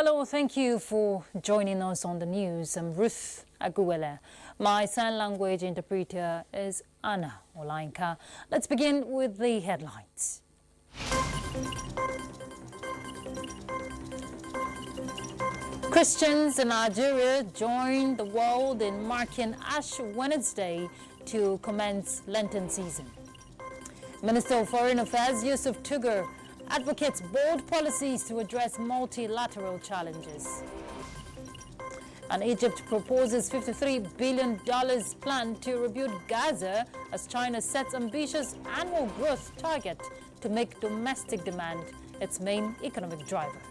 Hello, thank you for joining us on the news. I'm Ruth Aguwele. My sign language interpreter is Anna Olainka. Let's begin with the headlines. Christians in Nigeria join the world in marking Ash Wednesday to commence Lenten season. Minister of Foreign Affairs Yusuf Tugar advocates bold policies to address multilateral challenges. And Egypt proposes $53 billion plan to rebuild Gaza as China sets ambitious annual growth target to make domestic demand its main economic driver.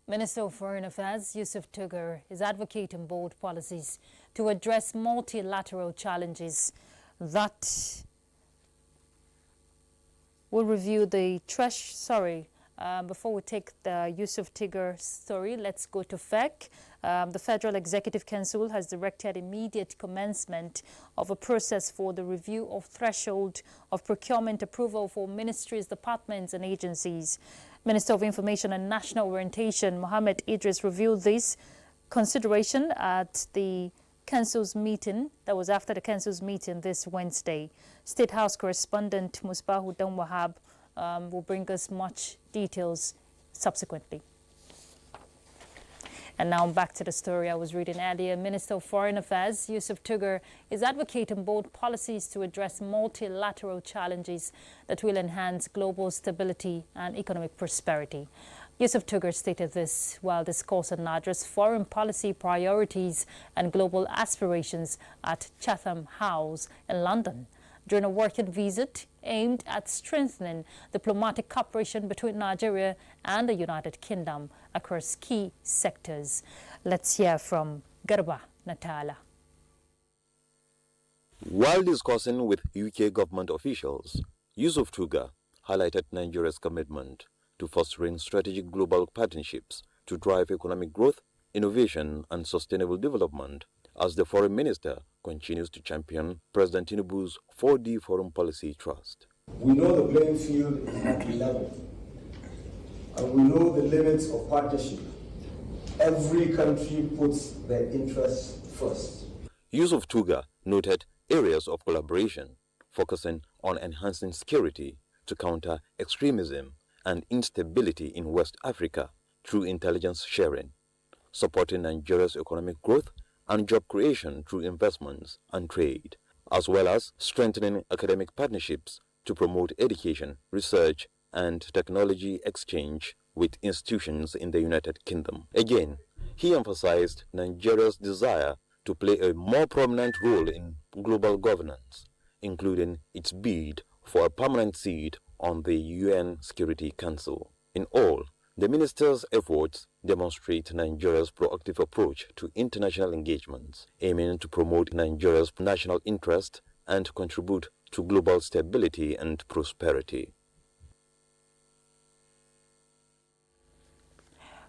Minister of Foreign Affairs Yusuf Tugar is advocating bold policies to address multilateral challenges that will review the before we take the Yusuf Tugar story, let's go to FEC. The Federal Executive Council has directed immediate commencement of a process for the review of threshold of procurement approval for ministries, departments and agencies. Minister of Information and National Orientation Mohammed Idris revealed this consideration at the Council's meeting, that was after the Council's meeting this Wednesday. State House correspondent Musbahu Dan Wahab will bring us much details subsequently. And now back to the story I was reading earlier. Minister of Foreign Affairs Yusuf Tugar is advocating bold policies to address multilateral challenges that will enhance global stability and economic prosperity. Yusuf Tugar stated this while discussing Niger's foreign policy priorities and global aspirations at Chatham House in London during a working visit aimed at strengthening diplomatic cooperation between Nigeria and the United Kingdom across key sectors. Let's hear from Garba Natala. While discussing with UK government officials, Yusuf Tugar highlighted Nigeria's commitment to fostering strategic global partnerships to drive economic growth, innovation and sustainable development as the foreign minister continues to champion President Tinubu's 4D foreign policy trust. We know the playing field is not level, and we know the limits of partnership. Every country puts their interests first. Yusuf Tugar noted areas of collaboration focusing on enhancing security to counter extremism and instability in West Africa through intelligence sharing, supporting Nigeria's economic growth and job creation through investments and trade, as well as strengthening academic partnerships to promote education, research, and technology exchange with institutions in the United Kingdom. Again, he emphasized Nigeria's desire to play a more prominent role in global governance, including its bid for a permanent seat on the UN Security Council. In all, the minister's efforts demonstrate Nigeria's proactive approach to international engagements, aiming to promote Nigeria's national interest and contribute to global stability and prosperity.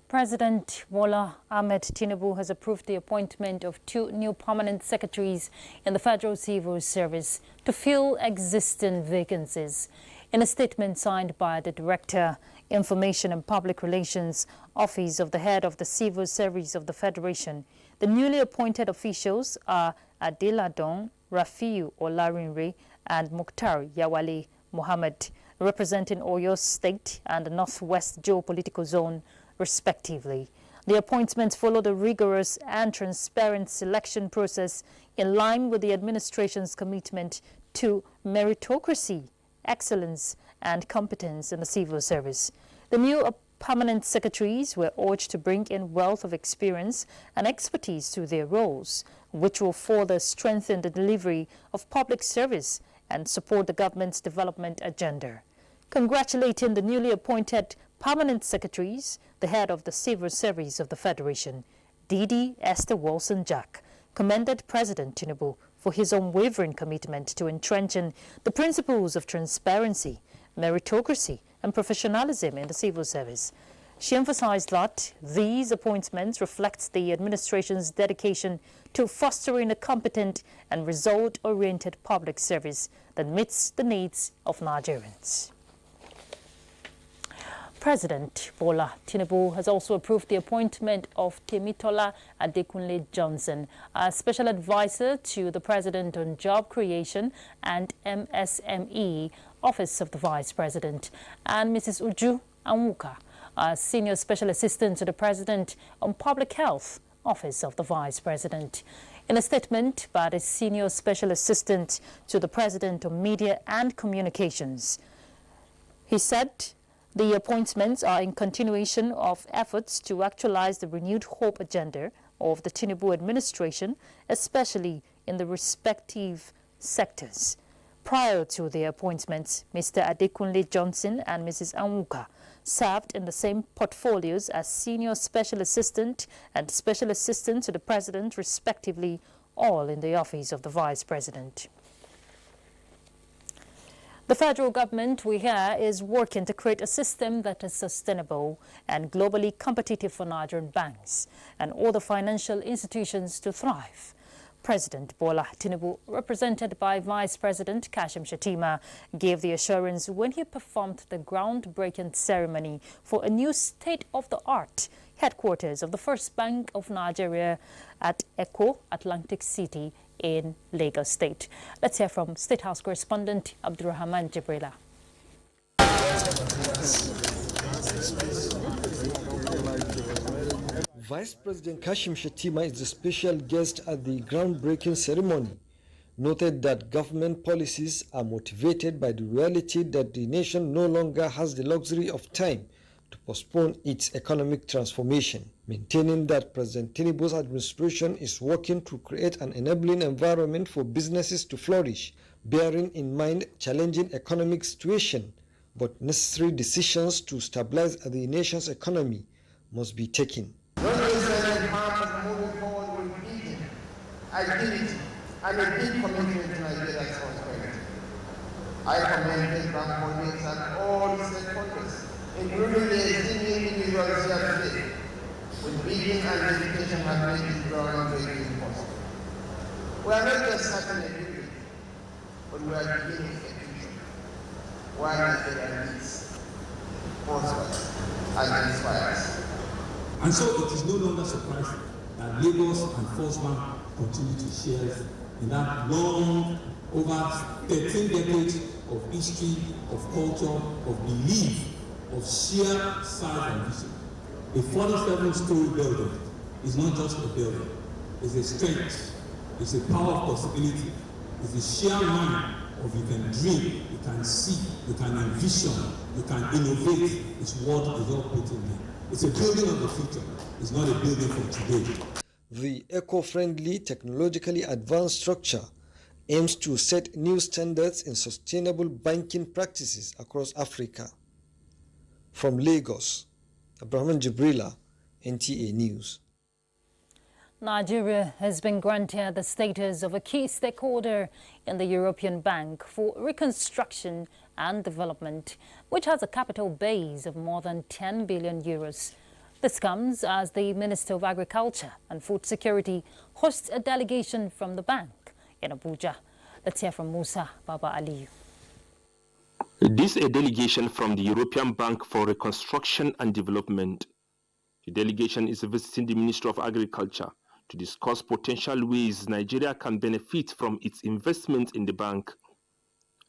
President Bola Ahmed Tinubu has approved the appointment of 2 new permanent secretaries in the Federal Civil Service to fill existing vacancies. In a statement signed by the Director, Information and Public Relations Office of the Head of the Civil Service of the Federation, the newly appointed officials are Adeladon Rafiu Olarinre and Mukhtar Yawale Mohammed, representing Oyo State and the Northwest Geopolitical Zone, respectively. The appointments follow the rigorous and transparent selection process in line with the administration's commitment to meritocracy, excellence and competence in the civil service. The new permanent secretaries were urged to bring in wealth of experience and expertise to their roles, which will further strengthen the delivery of public service and support the government's development agenda. Congratulating the newly appointed permanent secretaries, the head of the Civil Service of the Federation, Didi Esther Wilson-Jack, commended President Tinubu for his unwavering commitment to entrenching the principles of transparency, meritocracy and professionalism in the civil service. She emphasized that these appointments reflect the administration's dedication to fostering a competent and result-oriented public service that meets the needs of Nigerians. President Bola Tinubu has also approved the appointment of Temitola Adekunle Johnson as Special Advisor to the President on Job Creation and MSME, Office of the Vice President, and Mrs. Uju Anwuka as Senior Special Assistant to the President on Public Health, Office of the Vice President. In a statement by the Senior Special Assistant to the President on Media and Communications, he said the appointments are in continuation of efforts to actualize the renewed hope agenda of the Tinubu administration, especially in the respective sectors. Prior to their appointments, Mr. Adekunle Johnson and Mrs. Anwuka served in the same portfolios as Senior Special Assistant and Special Assistant to the President, respectively, all in the Office of the Vice President. The federal government, we hear, is working to create a system that is sustainable and globally competitive for Nigerian banks and other financial institutions to thrive. President Bola Tinubu, represented by Vice President Kashim Shettima, gave the assurance when he performed the groundbreaking ceremony for a new state-of-the-art headquarters of the First Bank of Nigeria at Eco Atlantic City in Lagos State. Let's hear from State House correspondent Abdurrahman Jibrila. Vice President Kashim Shettima is the special guest at the groundbreaking ceremony. Noted that government policies are motivated by the reality that the nation no longer has the luxury of time to postpone its economic transformation, maintaining that President Tinubu's administration is working to create an enabling environment for businesses to flourish, bearing in mind challenging economic situation, but necessary decisions to stabilize the nation's economy must be taken. When we say farmers moving forward with vision, agility, and a deep commitment to Nigeria's prosperity, I commend this bank colleagues and all stakeholders, including the esteemed individuals here today, with vision and dedication have made this groundbreaking possible. We are not just starting a new day, but we are beginning a future, where Nigeria leads, prospers, and inspires. And so it is no longer surprising that Lagos and First Bank continue to share in that long, over 13 decades of history, of culture, of belief, of sheer size and vision. A 47-story building is not just a building, it's a strength, it's a power of possibility, it's a sheer mind of you can dream, you can see, you can envision, you can innovate, is what is all put in there. It's a building of the future. It's not a building for today. The eco-friendly, technologically advanced structure aims to set new standards in sustainable banking practices across Africa. From Lagos, Abraham Jibrila, NTA News. Nigeria has been granted the status of a key stakeholder in the European Bank for Reconstruction and Development, which has a capital base of more than 10 billion euros. This comes as the Minister of Agriculture and Food Security hosts a delegation from the bank in Abuja. Let's hear from Musa Baba Aliyu. This is a delegation from the European Bank for Reconstruction and Development. The delegation is visiting the Ministry of Agriculture to discuss potential ways Nigeria can benefit from its investment in the bank.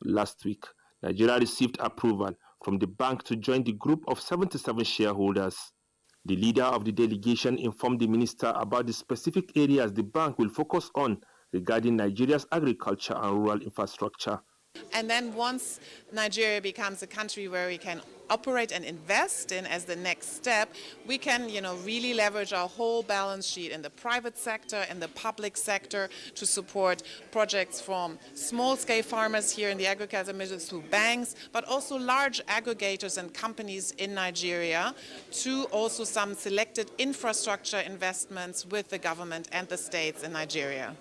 Last week, Nigeria received approval from the bank to join the group of 77 shareholders. The leader of the delegation informed the minister about the specific areas the bank will focus on regarding Nigeria's agriculture and rural infrastructure. And then once Nigeria becomes a country where we can operate and invest in as the next step, we can, really leverage our whole balance sheet in the private sector and the public sector to support projects from small-scale farmers here in the agriculture business to banks, but also large aggregators and companies in Nigeria, to also some selected infrastructure investments with the government and the states in Nigeria.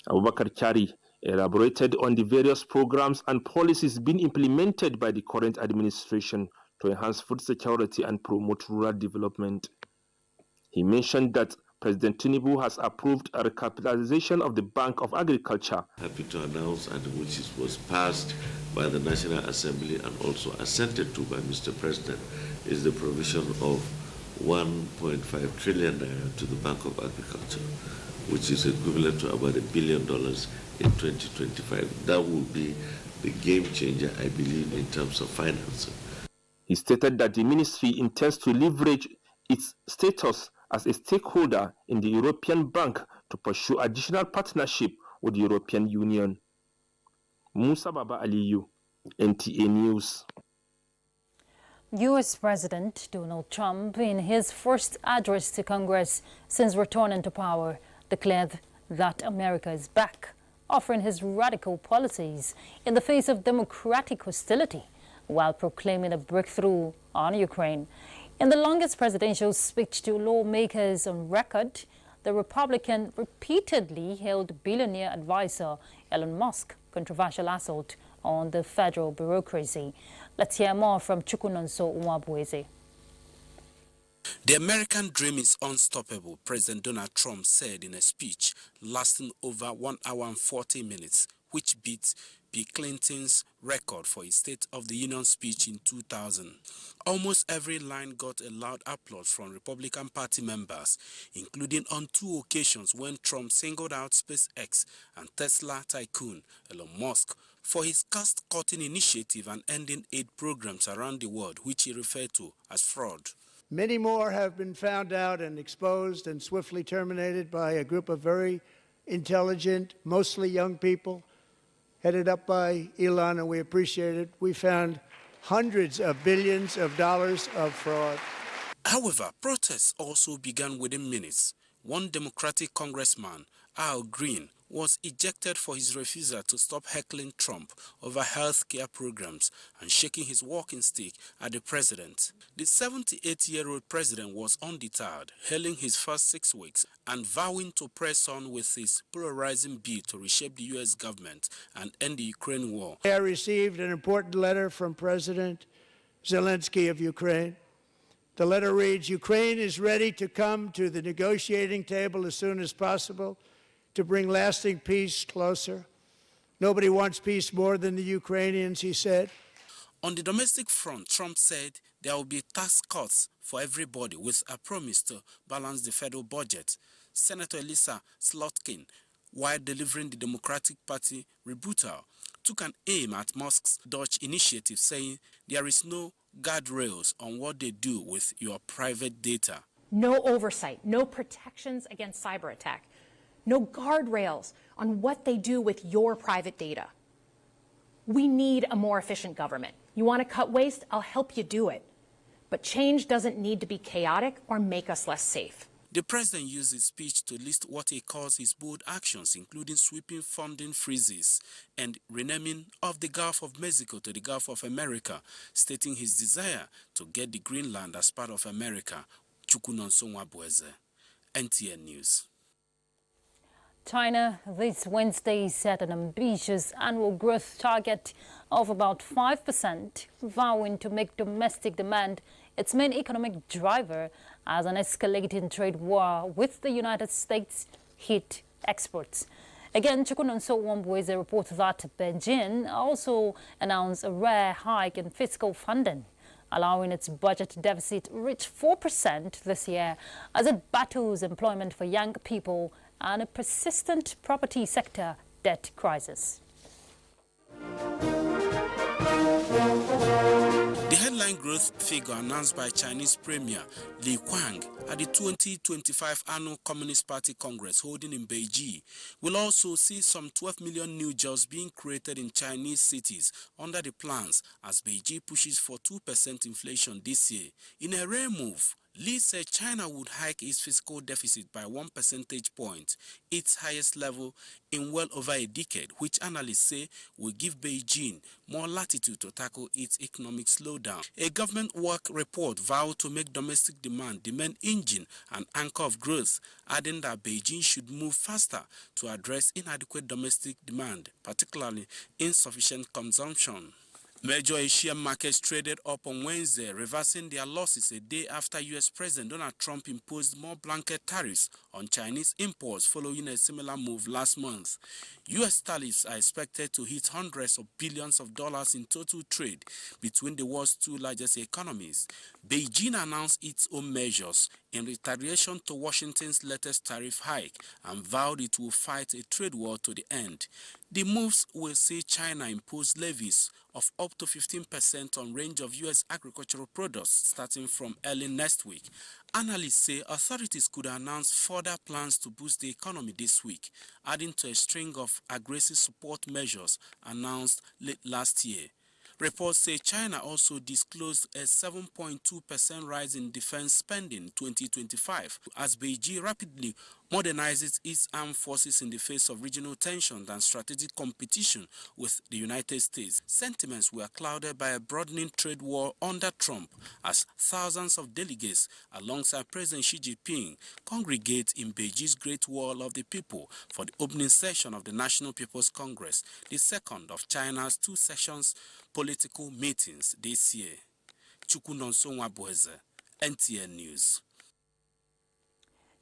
Abubakar Chari elaborated on the various programs and policies being implemented by the current administration to to enhance food security and promote rural development. He mentioned that President Tinubu has approved a recapitalization of the Bank of Agriculture. Happy to announce, and which was passed by the National Assembly and also assented to by Mr. President, is the provision of 1.5 trillion naira to the Bank of Agriculture, which is equivalent to about $1 billion in 2025. That will be the game changer, I believe, in terms of financing. He stated that the ministry intends to leverage its status as a stakeholder in the European Bank to pursue additional partnership with the European Union. Musa Baba Aliyu, NTA News. U.S. President Donald Trump, in his first address to Congress since returning to power, declared that America is back, offering his radical policies in the face of democratic hostility, while proclaiming a breakthrough on Ukraine. In the longest presidential speech to lawmakers on record, the Republican repeatedly hailed billionaire advisor Elon Musk's controversial assault on the federal bureaucracy. Let's hear more from Chukwunonso Nwabueze. The American dream is unstoppable, President Donald Trump said in a speech lasting over 1 hour and 40 minutes, which beats Bill Clinton's record for his State of the Union speech in 2000. Almost every line got a loud applause from Republican Party members, including on 2 occasions when Trump singled out SpaceX and Tesla tycoon Elon Musk for his cost-cutting initiative and ending aid programs around the world, which he referred to as fraud. Many more have been found out and exposed and swiftly terminated by a group of very intelligent, mostly young people, headed up by Elon, and we appreciate it. We found hundreds of billions of dollars of fraud. However, protests also began within minutes. One Democratic congressman, Al Green, was ejected for his refusal to stop heckling Trump over health care programs and shaking his walking stick at the president. The 78-year-old president was undeterred, hailing his first 6 weeks and vowing to press on with his polarizing bid to reshape the U.S. government and end the Ukraine war. I received an important letter from President Zelensky of Ukraine. The letter reads, "Ukraine is ready to come to the negotiating table as soon as possible to bring lasting peace closer. Nobody wants peace more than the Ukrainians," he said. On the domestic front, Trump said there will be tax cuts for everybody with a promise to balance the federal budget. Senator Lisa Slotkin, while delivering the Democratic Party rebuttal, took an aim at Musk's Dutch initiative, saying there is no guardrails on what they do with your private data. No oversight, no protections against cyber attack, no guardrails on what they do with your private data. We need a more efficient government. You want to cut waste? I'll help you do it. But change doesn't need to be chaotic or make us less safe. The president used his speech to list what he calls his bold actions, including sweeping funding freezes and renaming of the Gulf of Mexico to the Gulf of America, stating his desire to get the Greenland as part of America. Chukwunonso Nwabueze, NTA News. China this Wednesday set an ambitious annual growth target of about 5%, vowing to make domestic demand its main economic driver as an escalating trade war with the United States hit exports. Again, Chukwunonso Nwabueze reports that Beijing also announced a rare hike in fiscal funding, allowing its budget deficit to reach 4% this year as it battles employment for young people and a persistent property sector debt crisis. The headline growth figure announced by Chinese Premier Li Qiang at the 2025 Annual Communist Party Congress holding in Beijing will also see some 12 million new jobs being created in Chinese cities under the plans as Beijing pushes for 2% inflation this year. In a rare move, Li said China would hike its fiscal deficit by 1 percentage point, its highest level in well over a decade, which analysts say will give Beijing more latitude to tackle its economic slowdown. A government work report vowed to make domestic demand the main engine and anchor of growth, adding that Beijing should move faster to address inadequate domestic demand, particularly insufficient consumption. Major Asian markets traded up on Wednesday, reversing their losses a day after U.S. President Donald Trump imposed more blanket tariffs on Chinese imports following a similar move last month. U.S. tariffs are expected to hit hundreds of billions of dollars in total trade between the world's two largest economies. Beijing announced its own measures in retaliation to Washington's latest tariff hike and vowed it will fight a trade war to the end. The moves will see China impose levies of up to 15% on range of U.S. agricultural products starting from early next week. Analysts say authorities could announce further plans to boost the economy this week, adding to a string of aggressive support measures announced late last year. Reports say China also disclosed a 7.2% rise in defense spending in 2025 as Beijing rapidly modernizes its armed forces in the face of regional tensions and strategic competition with the United States. Sentiments were clouded by a broadening trade war under Trump as thousands of delegates alongside President Xi Jinping congregate in Beijing's Great Wall of the People for the opening session of the National People's Congress, the second of China's two sessions political meetings this year. Chukunonsonwa Boeze, NTA News.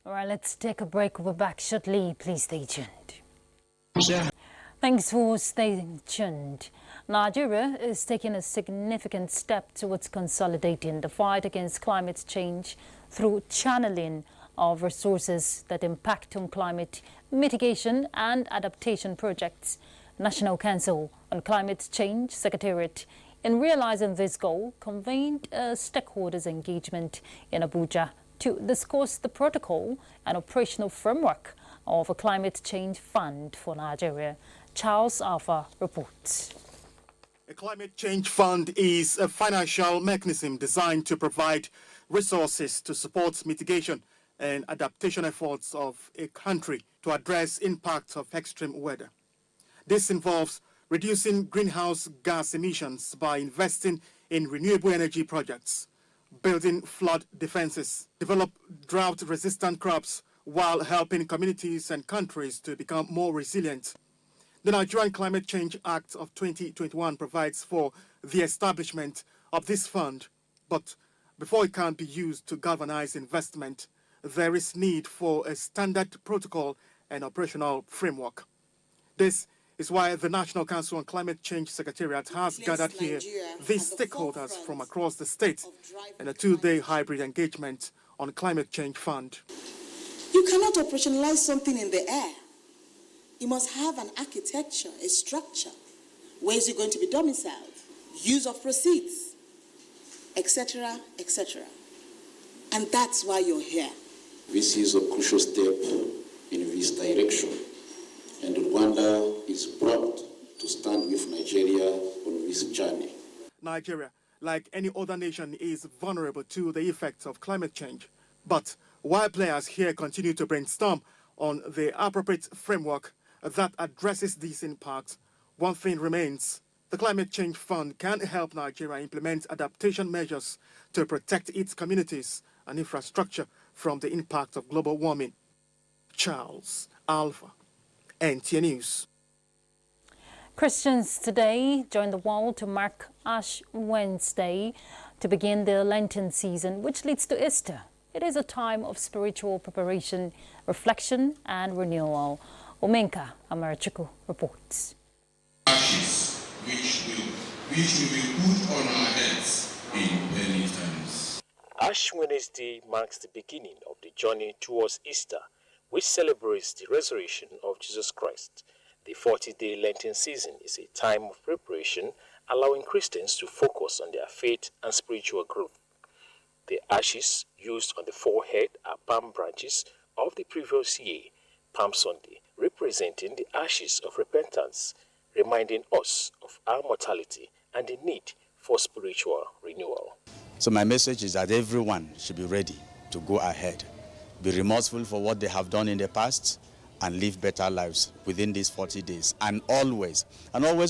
All right, let's take a break. We'll be back shortly. Please stay tuned. Thanks for staying tuned. Nigeria is taking a significant step towards consolidating the fight against climate change through channeling of resources that impact on climate mitigation and adaptation projects. National Council on Climate Change Secretariat, in realizing this goal, convened a stakeholders engagement in Abuja to discuss the protocol and operational framework of a climate change fund for Nigeria. Charles Alpha reports. A climate change fund is a financial mechanism designed to provide resources to support mitigation and adaptation efforts of a country to address impacts of extreme weather. This involves reducing greenhouse gas emissions by investing in renewable energy projects, building flood defenses, develop drought-resistant crops while helping communities and countries to become more resilient. The Nigerian Climate Change Act of 2021 provides for the establishment of this fund, but before it can be used to galvanize investment, there is need for a standard protocol and operational framework. This is why the National Council on Climate Change Secretariat has gathered here these stakeholders from across the state in a two-day hybrid engagement on Climate Change Fund. You cannot operationalize something in the air. You must have an architecture, a structure. Where is it going to be domiciled? Use of proceeds, etc., etc. And that's why you're here. This is a crucial step in this direction, and Rwanda is proud to stand with Nigeria on this journey. Nigeria, like any other nation, is vulnerable to the effects of climate change. But while players here continue to brainstorm on the appropriate framework that addresses these impacts, one thing remains. The Climate Change Fund can help Nigeria implement adaptation measures to protect its communities and infrastructure from the impact of global warming. Charles Alpha, NTA News. Christians today join the world to mark Ash Wednesday to begin the Lenten season, which leads to Easter. It is a time of spiritual preparation, reflection, and renewal. Omenka Amarachuku reports. Ashes, which will be put on our heads in penitence. Ash Wednesday marks the beginning of the journey towards Easter, which celebrates the resurrection of Jesus Christ. The 40-day Lenten season is a time of preparation, allowing Christians to focus on their faith and spiritual growth. The ashes used on the forehead are palm branches of the previous year, Palm Sunday, representing the ashes of repentance, reminding us of our mortality and the need for spiritual renewal. So my message is that everyone should be ready to go ahead, be remorseful for what they have done in the past, and live better lives within these 40 days. And always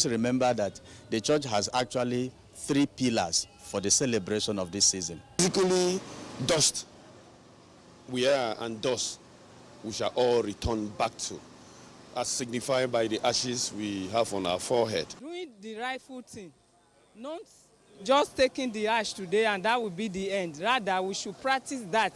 remember that the church has actually 3 pillars for the celebration of this season. Physically, dust. We are, and dust we shall all return back to, as signified by the ashes we have on our forehead. Doing the rightful thing Not just taking the ash today and that will be the end. Rather, we should practice that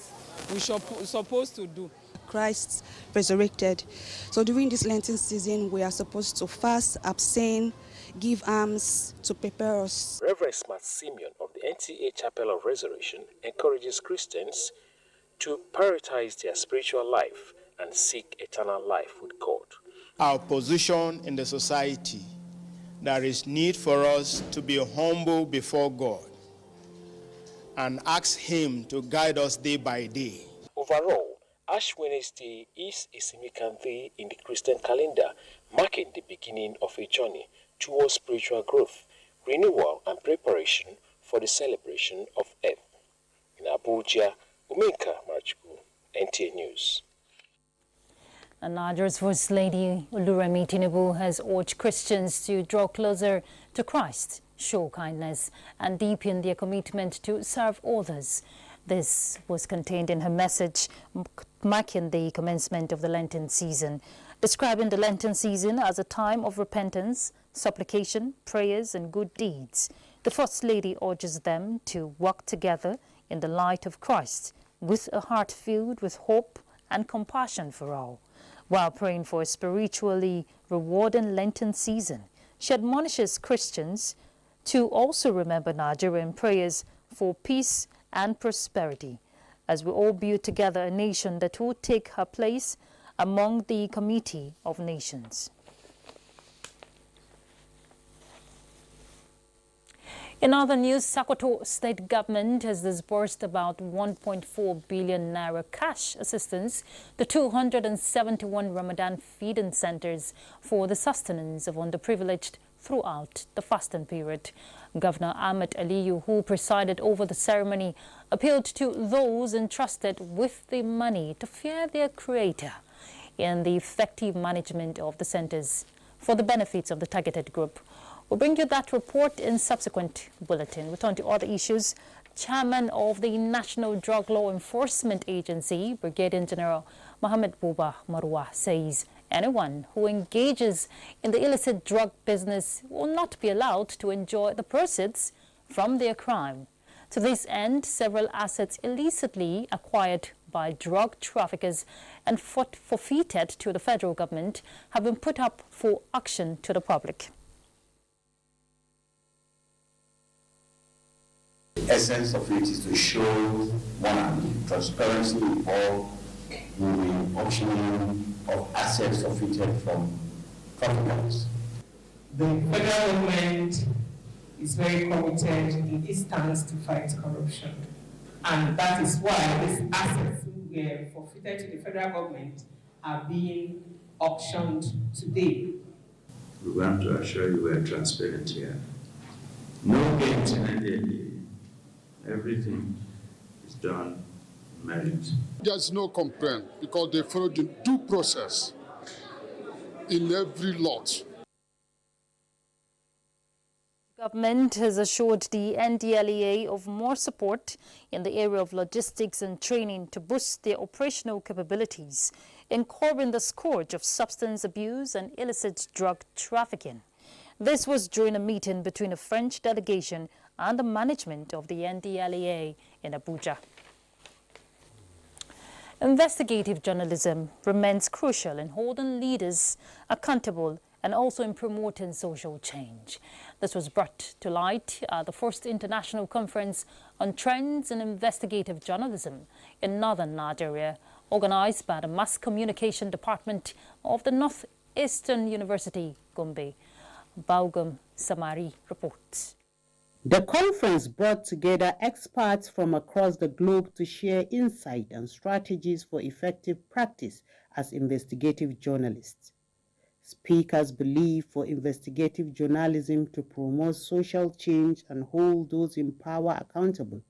we should supposed to do. Christ resurrected. So during this Lenten season, we are supposed to fast, abstain, give alms to prepare us. Reverend Smart Simeon of the NTA Chapel of Resurrection encourages Christians to prioritize their spiritual life and seek eternal life with God. Our position in the society, there is need for us to be humble before God and ask Him to guide us day by day. Overall, Ash Wednesday is a significant day in the Christian calendar, marking the beginning of a journey towards spiritual growth, renewal, and preparation for the celebration of Earth. In Abuja, Umeka Marchku, NTA News. And Nigeria's First Lady Oluremi Tinubu has urged Christians to draw closer to Christ, show kindness, and deepen their commitment to serve others. This was contained in her message marking the commencement of the Lenten season, describing the Lenten season as a time of repentance, supplication, prayers, and good deeds. The First Lady urges them to work together in the light of Christ, with a heart filled with hope and compassion for all. While praying for a spiritually rewarding Lenten season, she admonishes Christians to also remember Nigerian prayers for peace and prosperity, as we all build together a nation that will take her place among the Committee of Nations. In other news, Sokoto state government has disbursed about 1.4 billion naira cash assistance to 271 Ramadan feeding centers for the sustenance of underprivileged throughout the fasting period. Governor Ahmed Aliyu, who presided over the ceremony, appealed to those entrusted with the money to fear their creator in the effective management of the centers for the benefits of the targeted group. We'll bring you that report in subsequent bulletin. We turn to other issues. Chairman of the National Drug Law Enforcement Agency, Brigadier General Mohammed Buba Marwa, says anyone who engages in the illicit drug business will not be allowed to enjoy the proceeds from their crime. To this end, several assets illicitly acquired by drug traffickers and forfeited to the federal government have been put up for auction to the public. The essence of it is to show, one, transparency involved in the auctioning of assets forfeited from traffickers. The federal government is very committed in its stance to fight corruption. And that is why these assets were forfeited to the federal government are being auctioned today. We want to assure you we are transparent here. No games in NTA. Everything is done merit. There's no complaint because they follow the due process in every lot. Government has assured the NDLEA of more support in the area of logistics and training to boost their operational capabilities in curbing the scourge of substance abuse and illicit drug trafficking. This was during a meeting between a French delegation and the management of the NDLEA in Abuja. Investigative journalism remains crucial in holding leaders accountable and also in promoting social change. This was brought to light at the first international conference on trends in investigative journalism in northern Nigeria, organized by the Mass Communication Department of the Northeastern University, Gombe. Baugum Samari reports. The conference brought together experts from across the globe to share insight and strategies for effective practice as investigative journalists. Speakers believe for investigative journalism to promote social change and hold those in power accountable,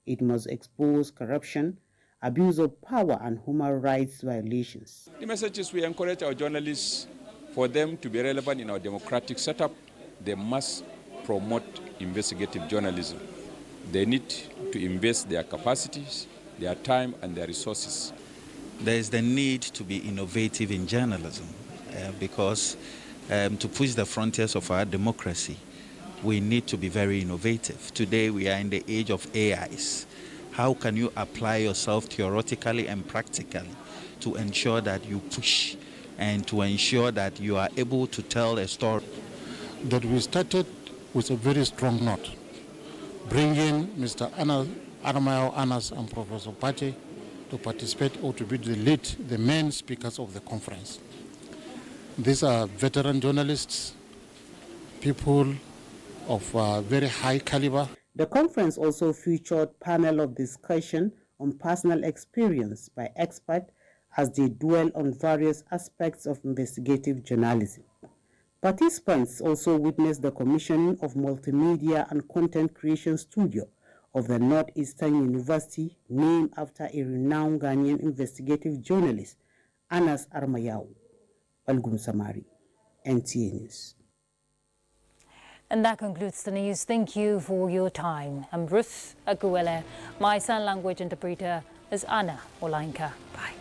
it must expose corruption, abuse of power, and human rights violations. The message is we encourage our journalists for them to be relevant in our democratic setup. They must promote investigative journalism. They need to invest their capacities, their time, and their resources. There is the need to be innovative in journalism because to push the frontiers of our democracy, we need to be very innovative. Today we are in the age of AIs. How can you apply yourself theoretically and practically to ensure that you push and to ensure that you are able to tell a story? That we started with a very strong note, bringing Mr. Aramayo Anas and Professor Pache to participate or to be the main speakers of the conference. These are veteran journalists, people of very high caliber. The conference also featured panel of discussion on personal experience by experts as they dwell on various aspects of investigative journalism. Participants also witnessed the commissioning of multimedia and content creation studio of the Northeastern University, named after a renowned Ghanaian investigative journalist, Anas Armayau. Algum Samari, NTA News. And that concludes the news. Thank you for your time. I'm Ruth Aguele. My sign language interpreter is Anna Olainka. Bye.